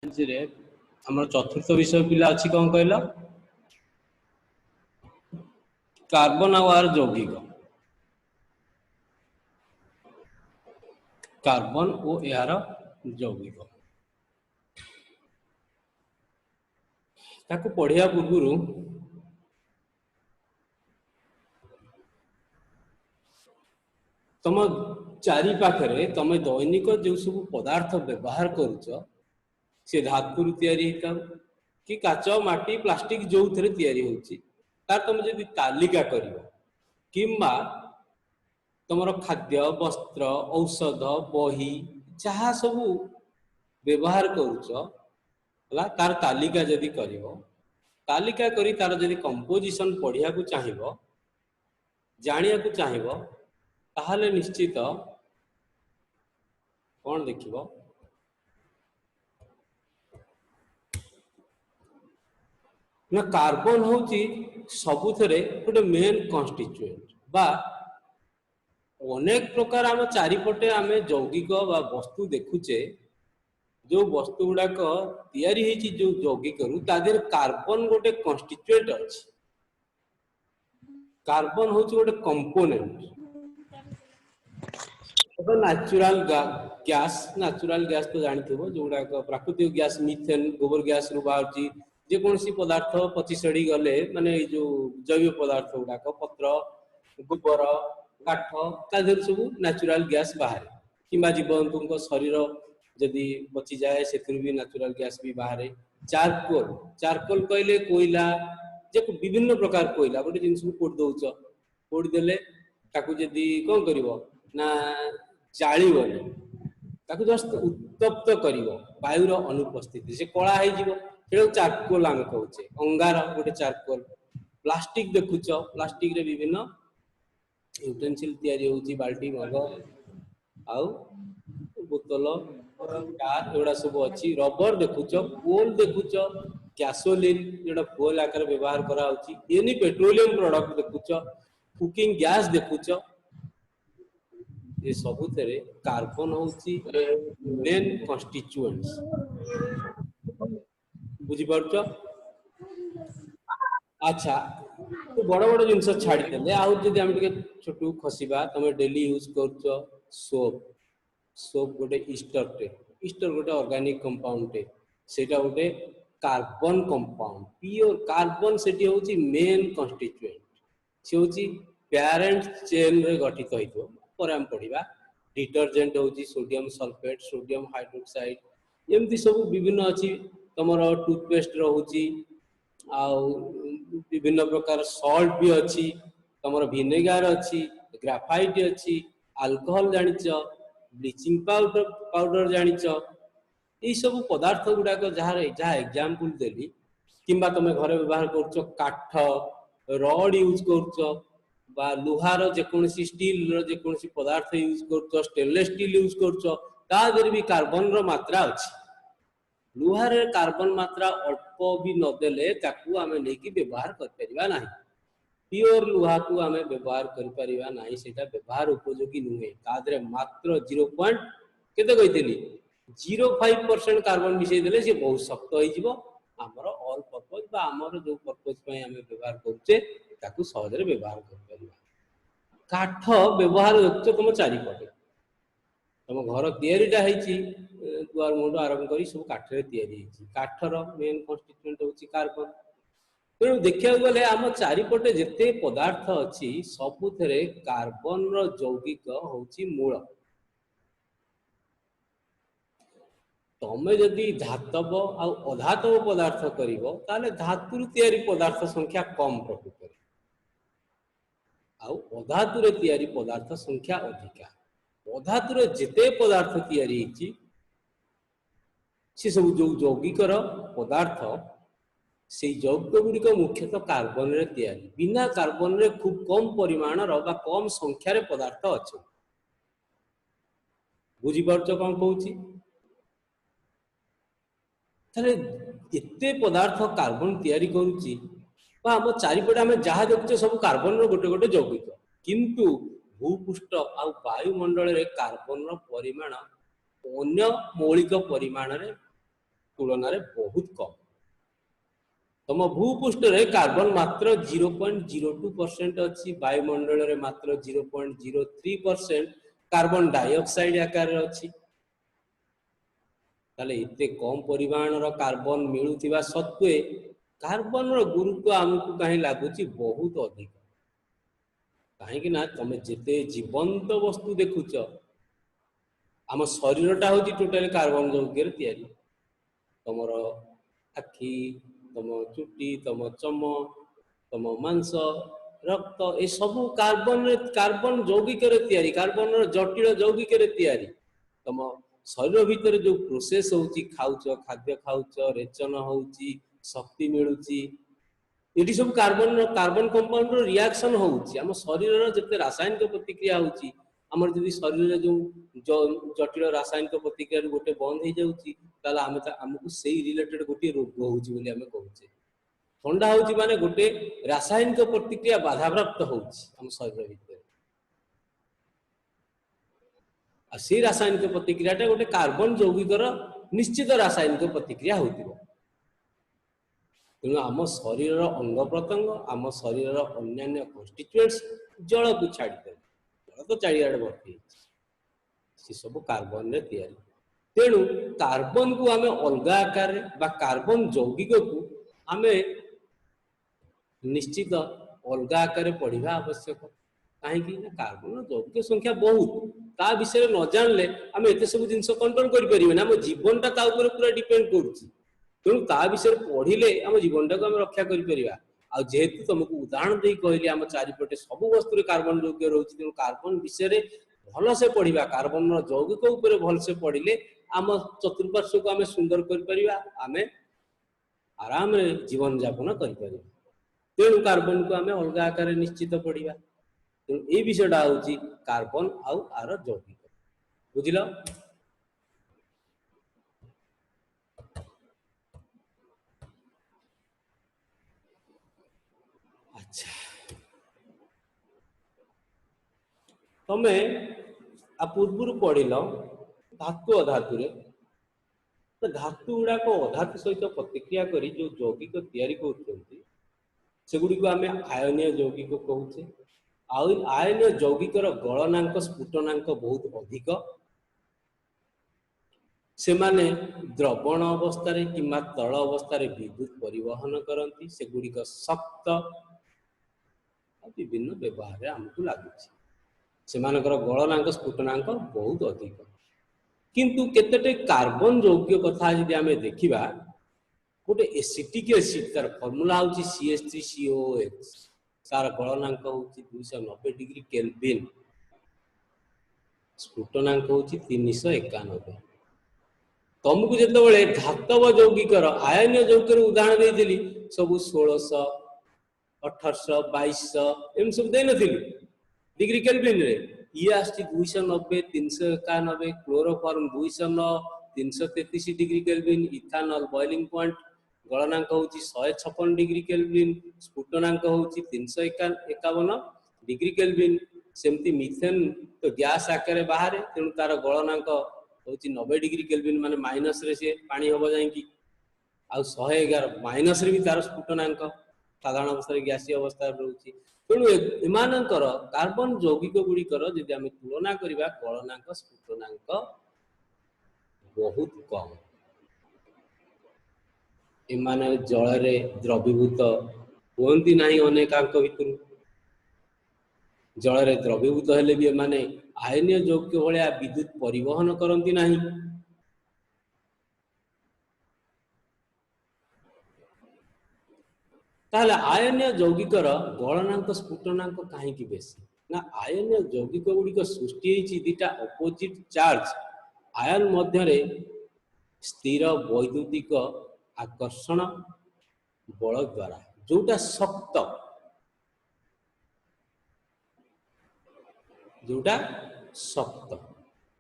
आम चतुर्थ विषय पिला अच्छी कौन कहल कार्बन आर यौगिक कार्बन और यार यौगिक ताको पढ़िया पूर्व तुम चारि पाखरे तुम दैनिक जो सब पदार्थ व्यवहार करुच से धातु तैयारी कि काच माटी प्लास्टिक जो थे तैयारी होची तार तुम जब तालिका कर किंबा तुम खाद्य वस्त्र औषध बही जहाँ सब व्यवहार करुच तार तालिका जदि कर तालिका करी तार जदि कंपोजिशन पढ़िया को चाहिए जानिया को चाहिए ताहले निश्चित कौन देखिब ना कार्बन होची सबुथरे गोटे मेन कन्स्टिट्यूएंट बा अनेक प्रकार आम चारिपटे आम यौगिक बा वस्तु देखुचे जो वस्तु गुड़ाक तैयारी होती जो यौगिक तादेर कार्बन गोटे कन्स्टिट्यूएंट अच्छी कार्बन हूँ गोटे कंपोनेंट नेचुरल गैस तो जानते हो जो गुड़ाक प्राकृतिक गैस मिथेन गोबर गैस रु बाहर जेकोसी पदार्थ पची सड़ी गले माने जो जैव पदार्थ गुड़ाक पत्र गोबर काठ तादेर सब नेचुरल गैस बाहर कि जीवजंतु शरीर जदि बची जाए से भी नेचुरल गैस भी बाहर चारकोल चारकोल कहले कोयला जे विभिन्न प्रकार कोयला गोटे जिन पोड़ दौच पोड़देले जदि कौन कर ना जाड़बनी जस्ट उत्तप्त कर वायुर अनुपस्थिति से कला हो चारकोल आम कहे अंगार गोटे चारकोल प्लास्टिक देखुच प्लास्टिक रे विभिन्न यूटेनसिल तैयारी होची बाल्टी मग आउ बोतल कार एगुड़ा सब अच्छी रबर देखुच कोल देखुच गैसोलीन जोड़ा फुएल आकार व्यवहार करा एनी पेट्रोलियम प्रोडक्ट देखुच कुकिंग गैस देखुच ये सब कार्बन होची मेन कन्स्टिट्यूएंट्स बुझीपार अच्छा तो बड़ बड़ जिनस छाड़देले आम छोट खसवा तुम डेली यूज कर सोप सोप गोटे ईस्टर गोटे ऑर्गेनिक कंपाउंड सेटा गोटे कार्बन कंपाउंड प्योर कार्बन सेठी होची मेन कन्स्टिट्यूएंट से होची पेरेंट चेन रे गठित होइतो पर हम पढ़िबा डिटर्जेंट होची सोडियम सल्फेट सोडियम हाइड्रोक्साइड एमती सब विभिन्न अछि तमरो टूथपेस्ट रहउची आ विभिन्न प्रकार सॉल्ट भी अच्छी तमर विनेगार अच्छी ग्राफाइट अच्छी अल्कोहल जानिच ब्लीचिंग पाउडर जानिच ये सब पदार्थ गुड़ाक जहाँ एग्जांपल देली किंबा तुम घरे व्यवहार कर काठ रड यूज कर लुहार जेकोसी स्टील जेकोसी पदार्थ यूज कर स्टेनलेस स्टील यूज कर भी कार्बन रो मात्रा अच्छी लुहार कार्बन मात्रा अल्प भी नदेले ताकू आमे लेकी व्यवहार कर परिबा नाही प्योर लुहा को आमे व्यवहार कर परिबा नाही सेटा व्यवहार उपयोगी नुहे तादरे मात्र 0. केते कहितली 0.5% कार्बन मिसई देले से बहुत शक्त होई जिवो हमर ऑल पर्पस बा हमर जो पर्पस पय आमे व्यवहार करछे ताकू सहज रे व्यवहार कर परिबा काठ व्यवहार होतो तुम चारि पटे तुम घर तैयारीटा होती दुआर मुंड आरंभ कर सब काठरे तैयारी काठर मेन कन्स्टिट्यूएंट होची कार्बन तेणु देखा गले आम चारिपटे जिते पदार्थ अच्छी सबुथे कार्बन यौगिक होची मूल तमें जदि धातव आ अधातव पदार्थ कर धातु तैयारी पदार्थ संख्या कम प्रकृत अधातु तैयारी पदार्थ संख्या अधिका अधातुर जिते पदार्थ तैयारी से सब जो यौगिकर पदार्थ से यौगिक गुड़िक मुख्यतः कार्बन रे तैयारी बिना कार्बन रे खूब कम परिमाण कम संख्यार पदार्थ अच्छे बुझीपार कौन कहूँ एते पदार्थ कार्बन तैयारी करुच्ची आम चारिपटे आम जहाँ देखुचे सब कार्बन गोटे गोटे यौगिक किंतु भूपृष्ठ आ वायुमंडल रे कार्बन परिमाण अन्य मौलिक परिमाण रे तुलन में बहुत कम। तुम भूपृष्ठ रे कार्बन मात्र 0.02% अच्छी, वायुमंडल रे मात्र 0.03% कार्बन डाइऑक्साइड आकार अच्छी। ताले इतने कम परिमाण कार्बन मिलुथिबा सत्वे कार्बन रो गुरुत्व आमको कहीं लगुच बहुत अधिक। कहीं ना तुम जिते जीवंत वस्तु देखुच, आम शरीरटा हूँ टोटाल कार्बन यौगिक तैयारी। तुम आखि, तुम चुटी, तुम चम, तुम मांस, रक्त, ये सब कार्बन यौगिक तैयारी, कार्बन जटिल यौगिक तैयारी। तुम शरीर भितर जो प्रोसेस होची, खाउच, खाद्य खाउच, रेचन होची, शक्ति मिलुची, ये सब कार्बन कंपाउंड रिएक्शन होची। आम शरीर जिते रासायनिक प्रतिक्रिया होची, आमर जदि शरीर जो जटिल रासायनिक प्रतिक्रिया गोटे बंद हो जाउची, ताला आमको से रिलेटेड गोटे रोग होची बोली आमे कहूचे। ठंडा होची माने गोटे रासायनिक प्रतिक्रिया बाधाप्राप्त होची आम शरीर भितर। आ से रासायनिक प्रतिक्रियाटा गोटे कार्बन यौगिकर निश्चित रासायनिक प्रतिक्रिया होतिबो। तेणु आम शरीर अंग प्रत्यंग, आम शरीर अन्य कन्स्टिट्यूएंट्स जल को छाड़ी दे, जल तो चारिआडे भर्ती से सब कार्बन रे तैयारी। तेणु कार्बन को आमे अलग आकार बा कार्बन यौगिक को आमे निश्चित अलग आकार पढ़ा आवश्यक। कहीं कार्बन यौगिक संख्या बहुत, ता विषय न जानले आम एत सब जिन कंट्रोल करें, आम जीवनटा पूरा डिपेंड करुच्ची। तेणु ता विषय पढ़िले आम जीवनटा को आम रक्षा करें। आ जेहेतु तुमको उदाहरण दे कहली आम चारिपटे सब वस्तु कार्बन यौगिक रोचे, तेणु कार्बन विषय भल से पढ़ा, कार्बन यौगिक उपर भल से पढ़िले आम चतुर्पार्श्व को आम सुंदर कर आम आराम जीवन यापन कर। तेणु कार्बन को आम अलग आकार निश्चित पढ़ा। तेणु ये विषयटा हूँ कार्बन आर यौगिक, बुझल। अच्छा, तमे आ पूर्व पढ़िल धातु अधातु रे, धातु गुड़ाक अधातु सहित प्रतिक्रिया करी जो यौगिक तैयारी करछंती सेगुड़ी को आम आयनीय यौगिक कहूचे। आयनीय यौगिकर गलनांक स्फुटनांक बहुत अधिक। सेमाने द्रवण अवस्था किंवा तल अवस्था विद्युत परिवहन करती, सेगुड़िक शक्त विभिन्न व्यवहार आमको लगुच। सेमानकर गलनांक स्फुटनांक बहुत अधिक। किंतु केतेटे कार्बन यौगिक कथा यदि आम देखा, गोटे एसिटिक एसिड तार फर्मूला हूँ CH3COOH, तार गलनांक हूँ 290 डिग्री केल्विन, स्फुटनांक हूँ 391। तुमको जिते धातव यौगिकर आयनीय यौगिकर उदाहरण देली सब 1600, 1800, 2200 एम सब दे नी डिग्री केल्विन रे। ये आस 290, 391, chloroform 209, 333 degree kelvin, ethanol boiling point गलनांक हूँ 156 डिग्री केल्विन, स्फुटनांक हूँ 351 डिग्री केल्विन। सेमती मिथेन तो गैस आकार बाहर, तेणु तार गलनांक हूँ 90 डिग्री केल्विन, माने माइनस रे से पानी हम जाकि आ 111 माइनस रे भी तार स्फुटनांक साधारण अवस्था गैसीय अवस्था रोचे। तेणु एमानकर कार्बन यौगिक गुड़िकर यदि आम तुलना करवा गलनांक स्फुटनांक बहुत कम। एमाने जल द्रवीभूत हुंती ना अनेकांक भितर, जल द्रवीभूत हेले भी एमाने आयनीय यौगिक भाया विद्युत परिवहन करती नहीं। ताहले आयनीय यौगिकर गलनांक स्फुटनांक कहीं बेसी ना, आयनीय यौगिक गुड़िक सृष्टि दुटा अपोजिट चार्ज आयन मध्य स्थिर वैद्युतिक आकर्षण बल द्वारा, जोटा शक्त, जोटा शक्त।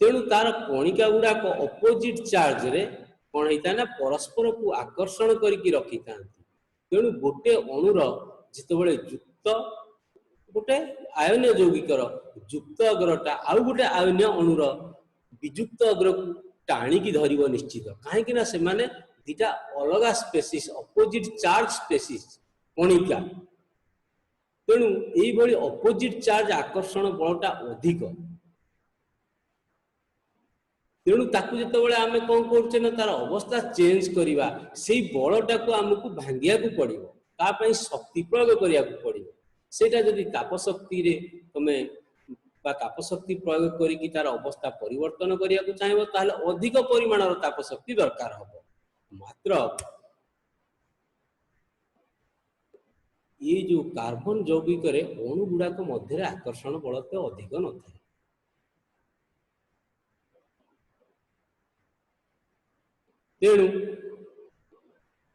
तेणु तार कणिका गुड़ाक अपोजिट चार्ज रे कौन होता है परस्पर को आकर्षण करके रखी था। तेणु गोटे अणुर जितेबाला युक्त गोटे आयनीय यौगिकर युक्त अग्रटा आउ गोटे आयनीय अणुर विजुक्त अग्र को टाणिकी धरिब निश्चित, कहीं से दिटा अलग स्पेसीस अपोजिट चार्ज स्पेसीस कणिका तेणु यही अपोजिट चार्ज आकर्षण बलटा अधिक तेणु ताकू जितेबाला आम कौन करुचे ना तार अवस्था चेंज करवा से बलटा को आमको भांगिया पड़ो तापाई शक्ति प्रयोग करिया पड़ो सेटा जदि तापशक्ति रे तमे तापशक्ति प्रयोग करी तार अवस्था परिवर्तन करिया चाहिए ताहले अधिक परिमाणर तापशक्ति दरकार हम मात्र ये जो कार्बन जौगिक अणु गुड़ाक मध्य आकर्षण बल तो अधिक न था तेणु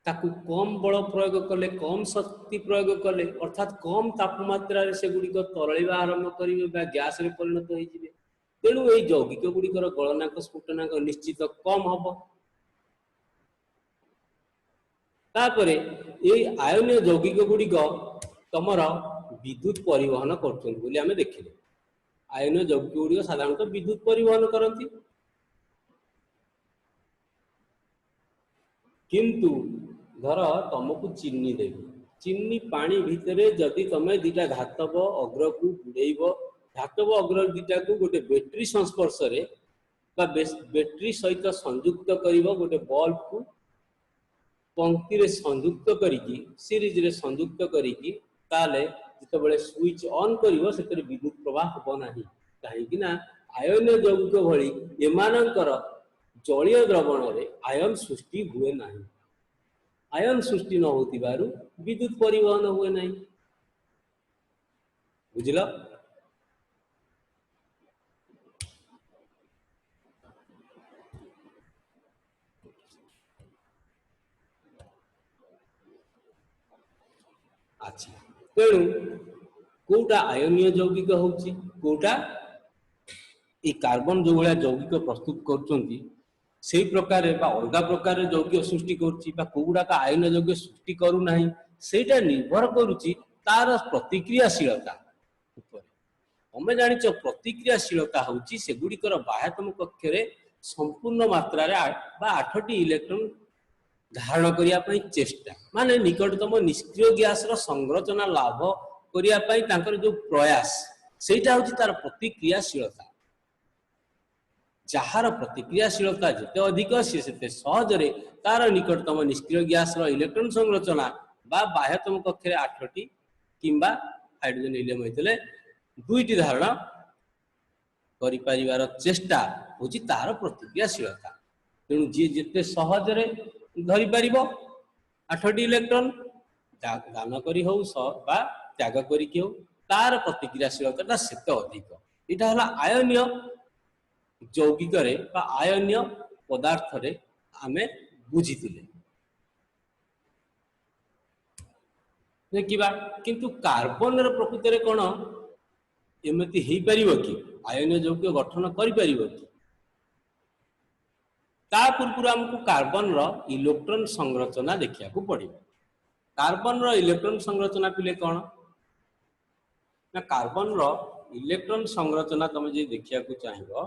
ताकू कम बल प्रयोग कले कम शक्ति प्रयोग कले अर्थात कम तापमात्रा से गुड़िक तरलवा आरंभ करेंगे गैस रे परिणत हो तेणु ये यौगिक गुड़िकर गलनाक स्फुटनाक निश्चित कम हम तापरे ये आयन यौगिक गुड़िक तमर विद्युत परिवहन कर देखिले आयन यौगिक गुड़िक साधारणतः विद्युत परिवहन करती किंतु धर तुमको चीनी देवी चीनी पानी भितरे जदि तमें दीटा धातव अग्र को बुड़ेब धातव अग्र दीटा को गोटे बैटेरी संस्पर्श बैटेरी सहित संयुक्त कर गोटे बल्ब को पंक्ति रे संयुक्त करिकी सीरीज रे संयुक्त करिकी ताले जितेबाला स्विच ऑन करिवो सेतरे विद्युत प्रवाह हो नाही काहेकि ना आयन यौगिक भली एमानकर जलीय द्रवण रे आयन सृष्टि हुए नाही आयन सृष्टि न होतिबारु विद्युत परिवहन हुए नाही बुझिल अच्छा तेणु कोटा आयनीय यौगिक होची कोटा ये कार्बन जो भाया यौगिक प्रस्तुत करछंती से प्रकार अलग प्रकार यौगिक सृष्टि करुड़ाक आयन यौगिक सृष्टि करू नाही सेटा निर्भर करुची तार प्रतिक्रियाशीलता तमें जानिच प्रतिक्रियाशीलता होची से गुड़िकर बाह्यतम कक्ष रे संपूर्ण मात्रा रे 8 इलेक्ट्रॉन धारण करने चेष्टा माने निकटतम निष्क्रिय गैस संरचना लाभ करने जो प्रयास सेटा होची तार प्रतिक्रियाशीलता जार प्रतिक्रियाशीलता जिते अधिक सी से सहजरे तार निकटतम निष्क्रिय गैस इलेक्ट्रॉन संरचना बाह्यतम कक्ष 8टी किंबा हाइड्रोजन हिलियम होते 2टी धारण कर चेष्टा होची तार प्रतिक्रियाशीलता तेणु जी जिते सहजरे धरी पार 8टी इलेक्ट्रॉन दान करी हो त्याग करी हो तार प्रतिक्रियाशीलता से अधिक यहाँ है आयनीय यौगिक आयनीय पदार्थ रे आमे बुझी देखा किंतु कार्बन प्रकृत में कौन एमती हो पार कि आयनीय यौगिक गठन कर पूर्व आमको कार्बन इलेक्ट्रॉन संरचना देखा पड़ो कार्बन इलेक्ट्रॉन संरचना पिले कौन ना कार्बन इलेक्ट्रॉन संरचना तुम जो देखा चाहिए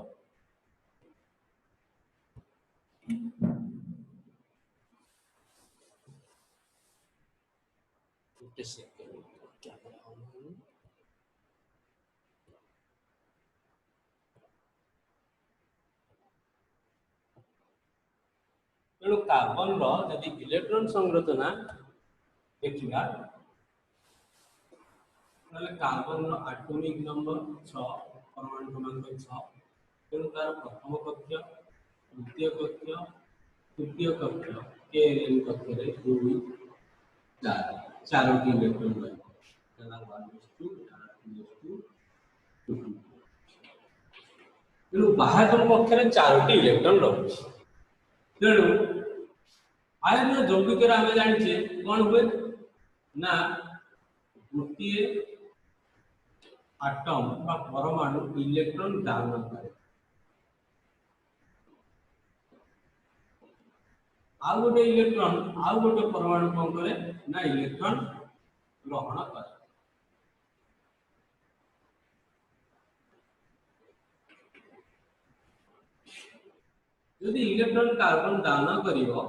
तेणु कार्बन यदि इलेक्ट्रॉन संरचना देखा कार्बन एटॉमिक नंबर 6 परमाणु क्रमांक 6 तेणु तार प्रथम कक्ष द्वितीय कक्ष तृतीय कक्ष के एन कक्ष रे 2 4 इलेक्ट्रॉन तेणु बाह्यतम कक्ष रे 4टी इलेक्ट्रॉन रही तेणु आयन यौगिक आम जाने कौन हुए ना गोटे आटम बा परमाणु इलेक्ट्रॉन दान करे आउ गोटे इलेक्ट्रॉन आउ गोटे परमाणु कौन करे ना इलेक्ट्रॉन ग्रहण करे यदि इलेक्ट्रॉन कार्बन दान करिवो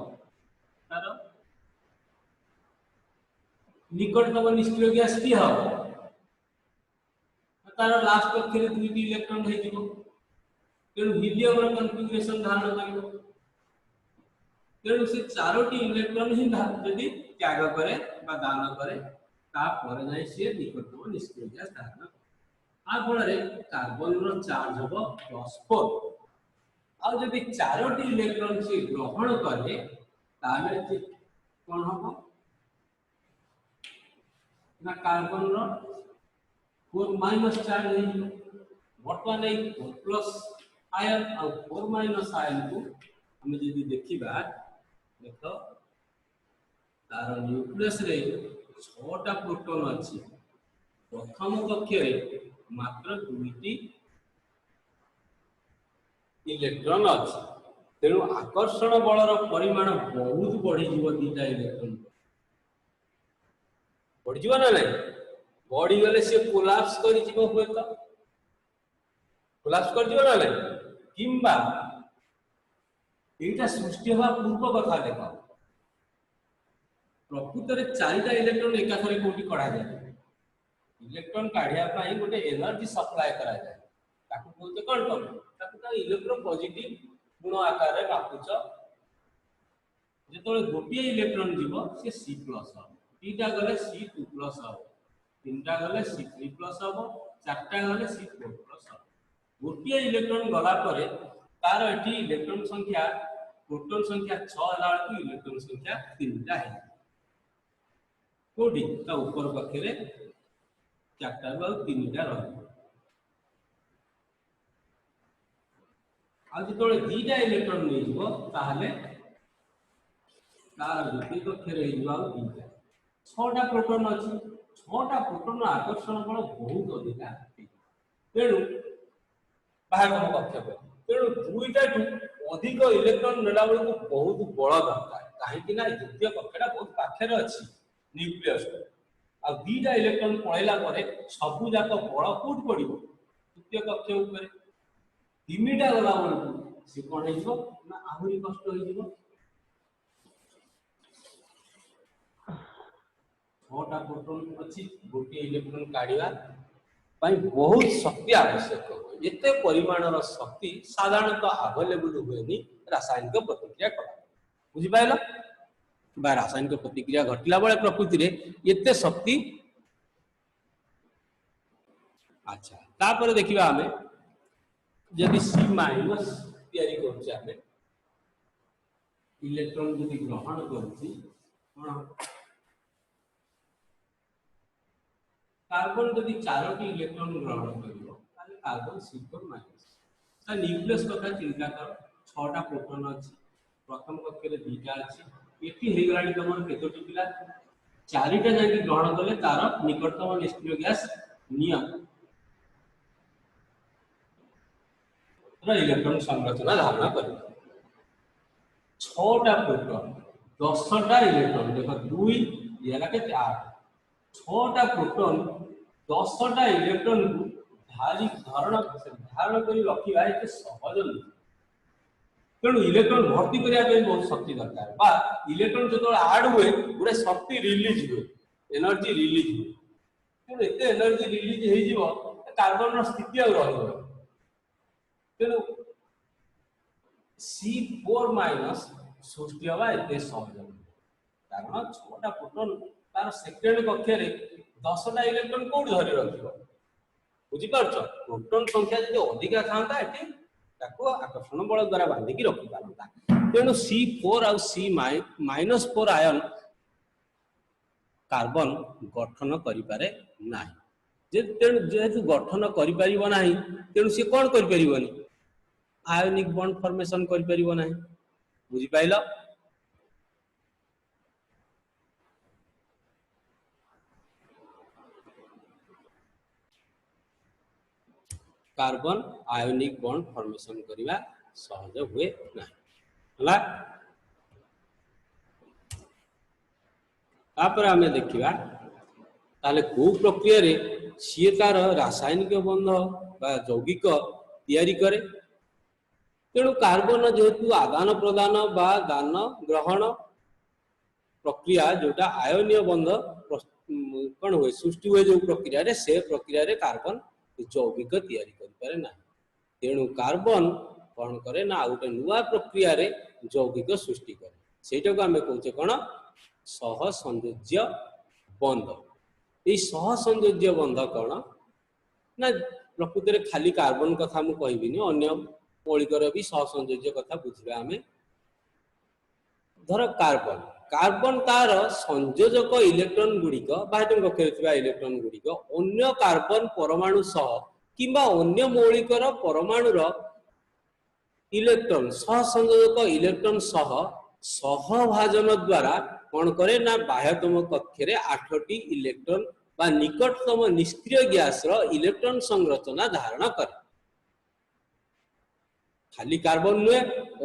निकटतम निष्क्रिय गैस की हम तार लास्ट कक्षे दुईटी इलेक्ट्रॉन हो तेणु हिलियम कन्फिगरेशन धारण कर तेणु से चारोटी इलेक्ट्रॉन ही जदि त्याग करे बा दान करे तापर जाई से निकटतम निष्क्रिय गैस धारण आ फल कार्बन रो चार्ज हम +4 आ जदि चारोटी इलेक्ट्रॉन से ग्रहण करे ताले कौन हम ना कार्बन रो 4 माइनस चार्ज है वर्तमान 4 प्लस आयन और 4 माइनस आयन को हम जदि देखिबा देख तार न्यूक्लियस रे 6टा प्रोटॉन अछि प्रथम कक्ष रे मात्र 2टी इलेक्ट्रॉन अछि तेणु आकर्षण बलर परिमाण बहुत बढ़ी जीव दीटा इलेक्ट्रॉन बढ़ी जीव ना नहीं बढ़ी गले से कोलैप्स करि जीव हुए तो कोलैप्स कर जीव ना नहीं किंबा एटा सृष्टि हवा पूर्व कथा देखा प्रकृत रे चारिटा इलेक्ट्रॉन एकाथरे कोठी कढा जाय इलेक्ट्रॉन काढिया पई गोटे एनर्जी सप्लाई करा जाय ताकू बोलते कोन कोन ताकू ता इलेक्ट्रॉन पॉजिटिव गुण आकार रे मापुच जेतोले गोटे इलेक्ट्रॉन जीवो से C+ हो तीटा गले C2+ हो तीनटा गले C3+ हो चारटा गले C4+ हो गोटे इलेक्ट्रॉन गला परे तार एठी इलेक्ट्रॉन संख्या प्रोटॉन संख्या 6 होला को इलेक्ट्रॉन संख्या 3टा है कोडी ता ऊपर पक्षरे चारटा बा 3टा रह आ जेतोले दीटा इलेक्ट्रॉन नै जीवो ताहले तार दुटी कक्षरे हिजवा दीटा 6टा प्रोटॉन अछि 6टा प्रोटॉन आकर्षण बल बहुत अधिका तेणु बाहर हम कक्ष पर तेणु दुईटा अधिक इलेक्ट्रॉन नेला बेलू बहुत बड़ दरकार कहीं ना द्वितीय कक्षटा बहुत पाखे अच्छी न्यूक्लियस आ दीटा इलेक्ट्रॉन पड़ेला सबू जाक बड़ कौट पड़ तृतीय कक्ष उपर तीनटा गला बेलू सी कौन ना आहरी कष्ट हो 6टा प्रोटॉन अच्छी गोटे इलेक्ट्रॉन काढ़ा बहुत शक्ति आवश्यक एते परिमाणर शक्ति साधारणतः अवेलेबल हुए रासायनिक प्रतिक्रिया कर बुझिपाल बा रासायनिक प्रतिक्रिया घटला बेले प्रकृति रे एते शक्ति अच्छा तापर देखिबा हमें यदि C- तैयारी करछे हमें इलेक्ट्रॉन यदि ग्रहण करछि कार्बन यदि 4टी इलेक्ट्रॉन ग्रहण करिवो ताले कार्बन C4- ता न्यूक्लियस कथा चिंता कर 6टा प्रोटॉन अछि प्रथम कक्षरे 2टा अछि एठी हे गलाडी तमन केतोटी पिला 4टा जाकी ग्रहण करले तार निकटतम निष्क्रिय गैस नियम रा इलेक्ट्रॉन संरचना धारण करिवो 6टा प्रोटॉन 10टा इलेक्ट्रॉन देखो 2 याला के 8 6टा प्रोटॉन 10टा इलेक्ट्रॉन को धारण कर रखा ये सहज नहीं तेणु इलेक्ट्रॉन भर्ती करने बहुत शक्ति दरकार बा इलेक्ट्रॉन जो आड हुए गोटे शक्ति रिलीज हुए एनर्जी रिलीज हुए तेणु एत एनर्जी रिलीज हो कार्बन स्थिति तेणु C4- सृष्टि हवा एत सहज कारण 6टा प्रोटॉन तार सेकेंड कक्षरे 10टा इलेक्ट्रॉन कोड धरी रखिबो बुझिपारछ प्रोटॉन संख्या जदि अधिका थांता एठी ताको आकर्षण बल द्वारा बांधी की रखि पारंता तेणु C4 और C-4 आयन कार्बन गठन करि पारे नाही जेहेतु गठन करि परिबो नाही तेणु से कोन करि परिबोनी आयोनिक बॉन्ड फॉर्मेशन करि परिबो नाही बुझि पाइलो कार्बन आयोनिक बॉन्ड फॉर्मेशन करिवा सहज हुए ना तापर आमे देखिबा ताले को प्रक्रिया रे सी तार रासायनिक बंध बा यौगिक तैयारी करे तेणु कार्बन जेहेतु आदान प्रदान बा दान ग्रहण प्रक्रिया जोटा आयनीय बंध कौन हुए सृष्टि हुए जो प्रक्रिया रे से प्रक्रिया रे कार्बन जौगिक तैयारी करि पारे ना तेणु कार्बन कौन करे ना गोटे नुआ प्रक्रिया रे जौगिक सृष्टि करे सेटा को आमे कहूचे कोन सह संयोज्य बंध ये सह संयोज्य बंध कौन ना प्रकृत में खाली कार्बन कथा मु कहबिनी अन्य मौलिकर भी सह संयोज्य कथा बुझिबा आमे धर कार्बन कार्बन तार संयोजक इलेक्ट्रॉन गुड़िक बाह्य कक्षे इलेक्ट्रॉन गुड़िक अन्य कार्बन परमाणु सह किंबा अन्य मौलिकर परमाणुर इलेक्ट्रॉन सह संयोजक इलेक्ट्रॉन सह सहभाजन द्वारा कौन करे ना बाह्यतम कक्षे 8टी इलेक्ट्रॉन बा निकटतम निष्क्रिय गैस रो इलेक्ट्रॉन संरचना धारण करे खाली कार्बन नुहे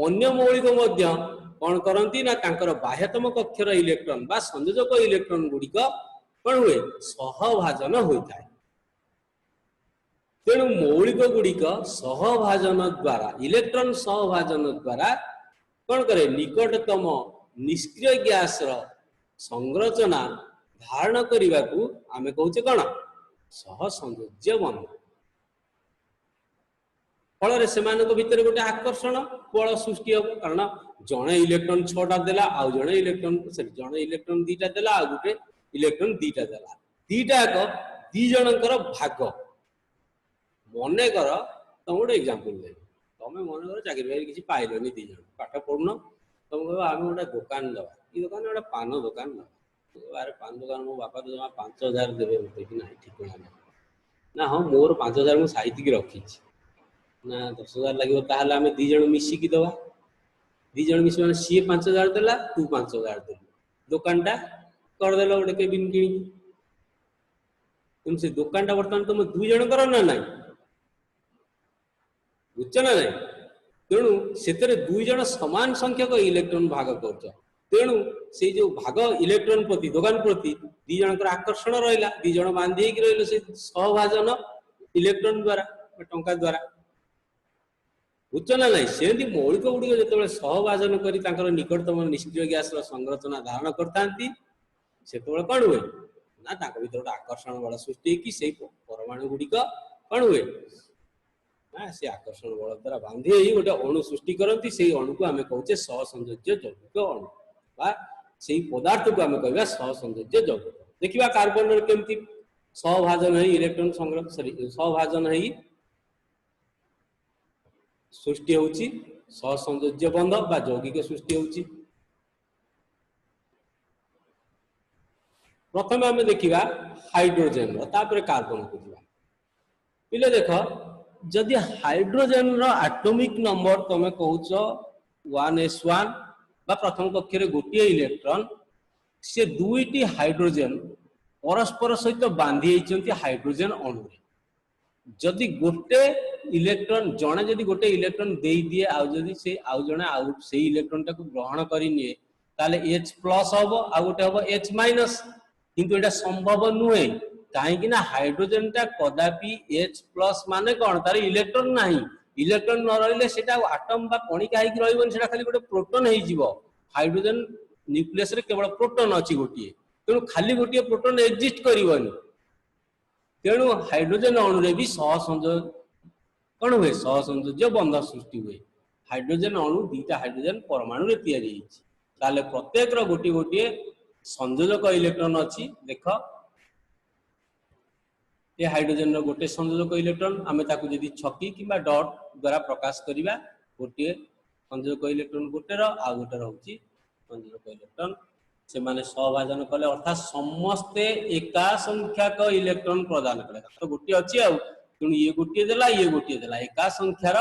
अन्य मौलिक मध्य कौन करती ना तांकर बाह्यतम कक्षर इलेक्ट्रॉन बा संयोजक इलेक्ट्रॉन गुड़िक कौन हुए सहभाजन होता है तेणु मौलिक गुड़िक सहभाजन द्वारा इलेक्ट्रॉन सहभाजन द्वारा कौन करे निकटतम निष्क्रिय गैस रो संरचना धारण करने को आमे कहूचे कौन सह संयोज्य बंध फल से भितर गोटे आकर्षण बल सृष्टि हम कारण जड़े इलेक्ट्रॉन 6टा देला आउ जड़े इलेक्ट्रॉन जड़े इलेक्ट्रॉन 2टा देला आ गोटे इलेक्ट्रॉन 2टा देला 2टा एक दी जनकर भाग मने कर तुम गोटे एग्जांपल दे तुम मन कर चाकरी बाकरी किसी पाइलनी दी जन पाठ पढ़ुन तुम कह आम गोटे दुकान दवा ये दुकान गोटे पान दुकान दवा अरे पान दुकान मो बापा तो जमा 5000 देवे मत कि ना ठिकना ना हाँ मोर 5000 मुझे साइतिक रखी ना 10,000 लगे ताहले आम दी जन मिसिकी दवा दी जन मिस मैंने सी 5,000 देला तू 5,000 दे दुकानटा करदेल गोटे केबिन कि तुम से दुकानटा बर्तमान तुम 2 जन कर ना ना बुझ ना ना तेणु से 2 जन समान संख्यक इलेक्ट्रॉन भाग कर तेणु से जो भाग इलेक्ट्रॉन प्रति दुकान प्रति 2 जनकर आकर्षण रहा 2 जन बांधी रही से सहभाजन इलेक्ट्रॉन द्वारा टंका द्वारा बुझ ना ना सेमती मौलिक गुड़िक जो सहभाजन कर निकटतम निष्क्रिय गैस संरचना धारण करते कौन हुए ना भर गोटे आकर्षण बल सृष्टि कि से परमाणु गुड़िक कौन हुए ना से आकर्षण बल द्वारा बांधी गोटे अणु सृष्टि करती से अणु को आम कहे सहसंयोज्य जौगिक अणु बा से पदार्थ को आम कह सहसंयोज्य जौगिक देखा कार्बन केमती सहभाजन है इलेक्ट्रॉन संग्रह सहभाजन है सृष्टि होची सहसंयोज्य बंध बा जौगिक सृष्टि होची प्रथम आम देखा हाइड्रोजेन तापर कार्बन को दिवा पिले देख जदि हाइड्रोजेन रो एटॉमिक नंबर तुम कहूच 1s1 बा प्रथम कक्षे गोटे इलेक्ट्रॉन से 2टी हाइड्रोजेन परस्पर सहित बांधी हाइड्रोजेन अणु जदि गोटे इलेक्ट्रॉन जड़े जदि गोटे इलेक्ट्रॉन दे दिए आदि से आउ जड़े आउ से इलेक्ट्रॉन टाक ग्रहण करनिए ताले H प्लस हम आ गोटे हम H माइनस किंतु एटा संभव नुहे कहीं हाइड्रोजेन टा कदापि H प्लस माने कौन तार इलेक्ट्रॉन नहीं इलेक्ट्रॉन न रही से आटम बा कणिका रही खाली गोटे प्रोटॉन हो हाइड्रोजेन न्यूक्लियस रे केवल प्रोटॉन अच्छी गोटे तेणु खाली गोटे प्रोटॉन एक्जिस्ट करनी तेणु हाइड्रोजेन अणु भी सहसंयोज कौन हुए सहसंयोज्य बंध सृष्टि हुए हाइड्रोजेन अणु 2टा हाइड्रोजेन परमाणु रे तैयारी होइछि ताले प्रत्येक रो गोटे गोटे संयोजक इलेक्ट्रॉन अच्छी देख ये हाइड्रोजेन रो गोटे संयोजक इलेक्ट्रॉन आमे ताकू जदि छकी किबा डॉट द्वारा प्रकाश करिबा गोटे संयोजक इलेक्ट्रॉन गोटे रो आ गोटे रहउछि संयोजक इलेक्ट्रॉन से माने सहभाजन कले अर्थात समस्ते एका संख्याक इलेक्ट्रॉन प्रदान कले तो गोटे अच्छी आ ये गोटे देला ये गोटे देला एका संख्यार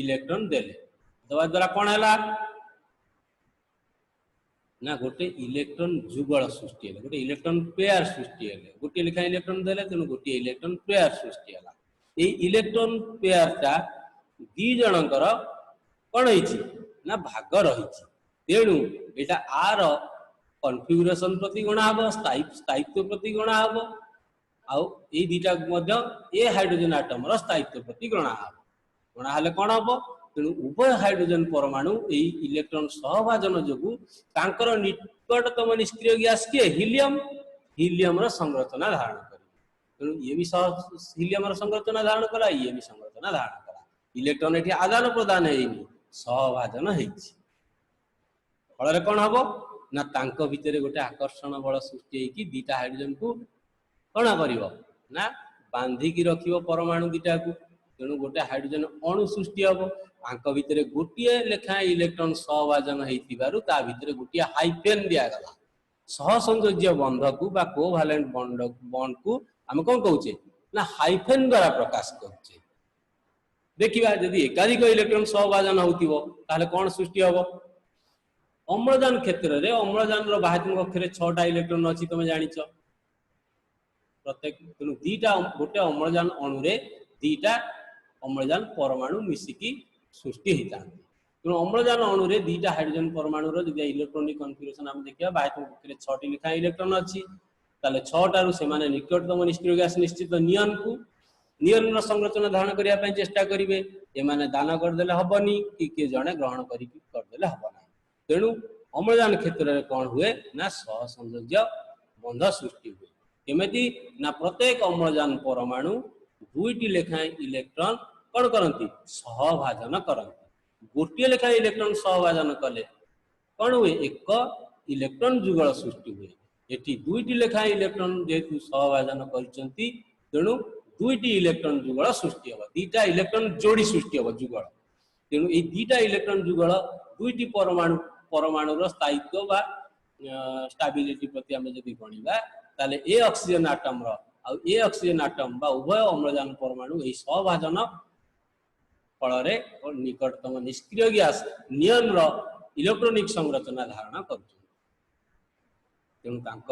इलेक्ट्रॉन देले दवा द्वारा कौन है ना गोटे इलेक्ट्रॉन जुगल सृष्टि है गोटे इलेक्ट्रॉन पेयर सृष्टि है गोटे लिखा इलेक्ट्रॉन देले तेणु गोटे इलेक्ट्रॉन पेयर सृष्टि है ये इलेक्ट्रॉन पेयर टा 2 जनकर कौन है ना भाग रही तेणु एटा आर कॉन्फ़िगरेशन प्रति गणा हम स्थायित्व प्रति गणा हम आउ ये 2टा मध्य ए हाइड्रोजन आटम रो स्थायित्व प्रति गणा हम गणा हले कौन हम तेणु उभय हाइड्रोजन परमाणु यही इलेक्ट्रॉन सहभाजन जोगु तांकर निकटतम निष्क्रिय गैस किए हीलियम हिलियम संरचना धारण कर तेणु ये भी हिलियम संरचना धारण कला ये भी संरचना धारण कला इलेक्ट्रॉन ये आदान प्रदान होनी सहभाजन फल कौन हम ना तांको भितर गोटे आकर्षण बल सृष्टि होगी दीटा हाइड्रोजन को कौन कर ना बांधिकी रख परमाणु दीटा को तेणु गोटे हाइड्रोजन अणु सृष्टि हम आंक भितर गोटे लेखा इलेक्ट्रॉन सहभाजन होता भितर गोटे हाइफेन दिगला सहसंयोज्य बंध को कोभालेंट बॉन्ड को आम कौन कहे ना हाइफेन द्वारा प्रकाश करुचे देखा जदि एकाधिक इलेक्ट्रॉन सहभाजन होता कौन सृष्टि हम अम्लजान क्षेत्र में अम्लजान बाह्यत्मक कक्षे 6टा इलेक्ट्रॉन अच्छी तुम जान प्रत्येक तेणु दीटा गोटे अम्लजान अणु दीटा अम्लजान परमाणु मिसिकी सृष्टि होता तेणु अम्लजान अणु दीटा हाइड्रोजन परमाणु इलेक्ट्रॉनिक कन्फिगरेशन आम देखा बाह्यत्मक कक्षे 6टी लेखा इलेक्ट्रॉन अच्छी 6टारू से निकटतम निष्क्रिय गैस निश्चित नियन को नियन संरचना धारण करने चेष्टा करेंगे ये दान करदे हेनी कि किए जड़े ग्रहण करदे हम ना तेणु अम्लजान क्षेत्र में कौन हुए ना सहसंयोज्य बंध सृष्टि हुए केमेती ना प्रत्येक अम्लजान परमाणु 2टी लेखाएं इलेक्ट्रॉन कौन करती सहभाजन करती गोटे लेखा इलेक्ट्रॉन सहभाजन कले कौन हुए एक इलेक्ट्रॉन जुगल सृष्टि हुए ये 2टी लेखा इलेक्ट्रॉन जेहेतु सहभाजन करती तेणु 2टी इलेक्ट्रॉन जुगल सृष्टि हम 2टा इलेक्ट्रॉन जोड़ी सृष्टि हम जुगल तेणु ये 2टा इलेक्ट्रॉन जुगल 2टी परमाणु परमाणुर स्थायित्व बा स्टेबिलिटी प्रति आम जब गणवा ताले ए ऑक्सीजन आटम ए ऑक्सीजन आटम बा उभय अम्लजान परमाणु यही सहभाजन फल निकटतम निष्क्रिय गैस नियन इलेक्ट्रॉनिक संरचना धारण कर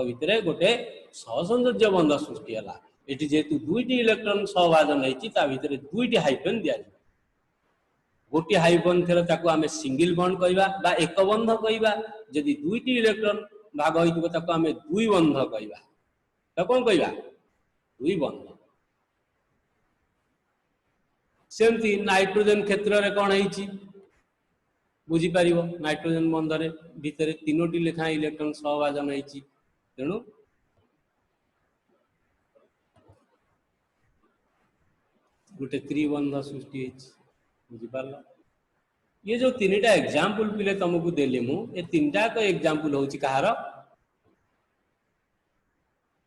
भितर गोटे सहसंयोज्य बंध सृष्टि है ये जेहेतु 2टी इलेक्ट्रॉन सहभाजन होता भितर 2टी हाइफेन दि गोटे हाइफेन थे आम सिंगल बंड कहवा एक बंध कहवा जदि 2टी इलेक्ट्रॉन भाग होता आम 2 बंध कहवा तो कौन कहवा 2 बंध सेमती नाइट्रोजन क्षेत्र में कौन है बुझीपर नाइट्रोजन बंधरे भितर 3टी लेखा इलेक्ट्रॉन सहभाजन होती तेणु गोटे त्रिबंध सृष्टि बुझीपार ये जो 3टा एग्जाम्पल पिले तुमको देली मु ये 3टा एग्जाम्पल हूँ कहार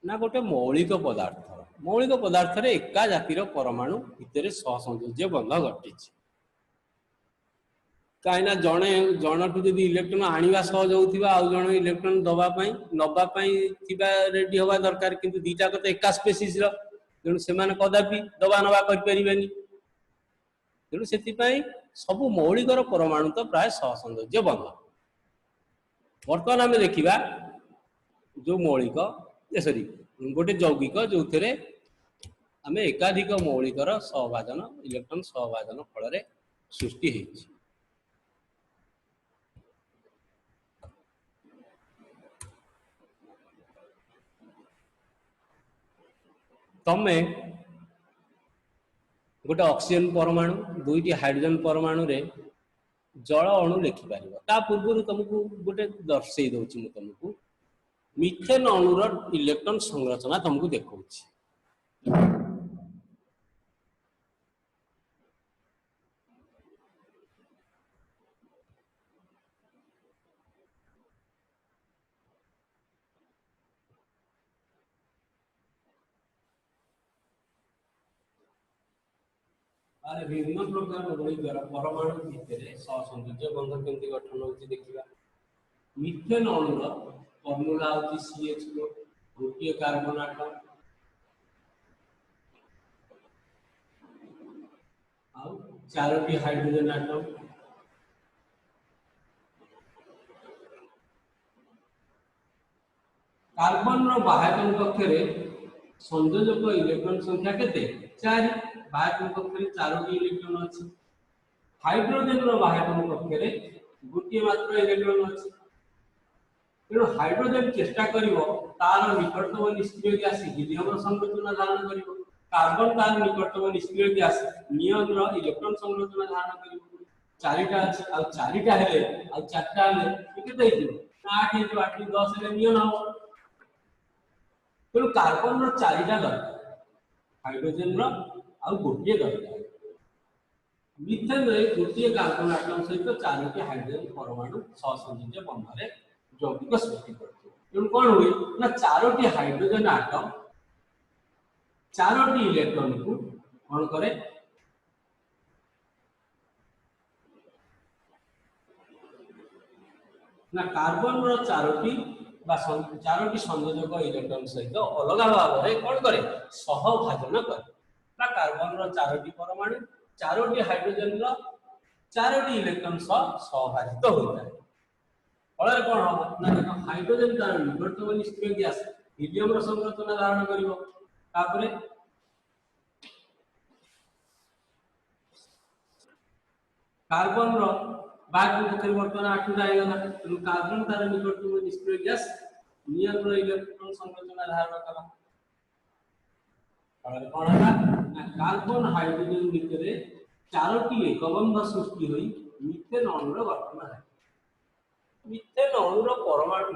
ना गोटे मौलिक पदार्थ रे एका जातिर परमाणु भितर सहसंयोज्य बंध घटी कहीं जड़े जनठू जब इलेक्ट्रॉन आने सहज होगा आउ जन इलेक्ट्रॉन दवापाई नवापाई रेडी हवा दरकार किंतु 2टा तो एका स्पेसीस तेणु से कदापि दवा नवा करें तेणु से सब मौलिकर परमाणु तो प्राय सहसंयोज्य बंध बर्तमान आम देखा जो मौलिक सरी गोटे यौगिक जो थे आम एकाधिक मौलिकर सहभाजन इलेक्ट्रॉन सहभाजन फल सृष्टि होती तमें गोटे ऑक्सीजन परमाणु 2टी हाइड्रोजन परमाणु रे जल अणु लिखिपर ता पूर्व तुमको गोटे दर्शे दूसरी मुझे तुमको मिथेन अणुर इलेक्ट्रॉन संरचना तुमको देखा विभिन्न प्रकार मौलिकर परमाणु भितर सहसंयोज्य बंध केमती गठन होती देखा मिथेन अणुर फर्मूला होची CH4 गोटे कार्बन आटम आउ 4टी हाइड्रोजन आटम कार्बन बाह्यतम कक्षरे संयोजक इलेक्ट्रॉन संख्या केते 4 बाह्यतम कक्षरे 4टी इलेक्ट्रॉन अछि हाइड्रोजन बाह्यतम कक्षरे गोटे मात्र इलेक्ट्रॉन अछि तेणु हाइड्रोजन चेष्टा करिवो तार निकटतम निष्क्रिय गैस हीलियम संरचना धारण करिवो कार्बन तार निकटतम निष्क्रिय गैस नियन इलेक्ट्रॉन संरचना धारण करिवो 4टा अछि आ 4टा हेले आ 4टा हेले केते हेतिबो 8 × 8 10 हेले नियन हो तेणु कार्बन रो चारिटा दरकार हाइड्रोजन रो आउ गोटे दरकार मिथेन रे गोटे कार्बन आटम सहित चारोटी हाइड्रोजन परमाणु सहसंयोज्य बंधन यौगिक सृष्टि करते तेणु कौन हुए ना चारोटी हाइड्रोजन आटम चारोटी इलेक्ट्रॉन को कौन करे ना कार्बन रो चारोटी चारोटी संयोजक इलेक्ट्रॉन सहित अलग भाव में कौन करे सहभाजन करे ना कार्बन रो चारोटी परमाणु चारोटी हाइड्रोजन रो चारोटी इलेक्ट्रॉन सहभाजित होता है फल कौन हम ना हाइड्रोजन तार निकटतम निष्क्रिय गैस हीलियम रो संरचना धारण करिवो तापरे कार्बन रो बाकी परिवर्तन आठुटा आइगला तो कार्बन तार निकटतम निष्क्रिय गैस नियन रो इलेक्ट्रॉन संरचना धारण कला फल कौन है ना कार्बन हाइड्रोजन भितर चारोटी एकबंध सृष्टि होई मिथेन अणुर गठन है मिथेन अणुर परमाणु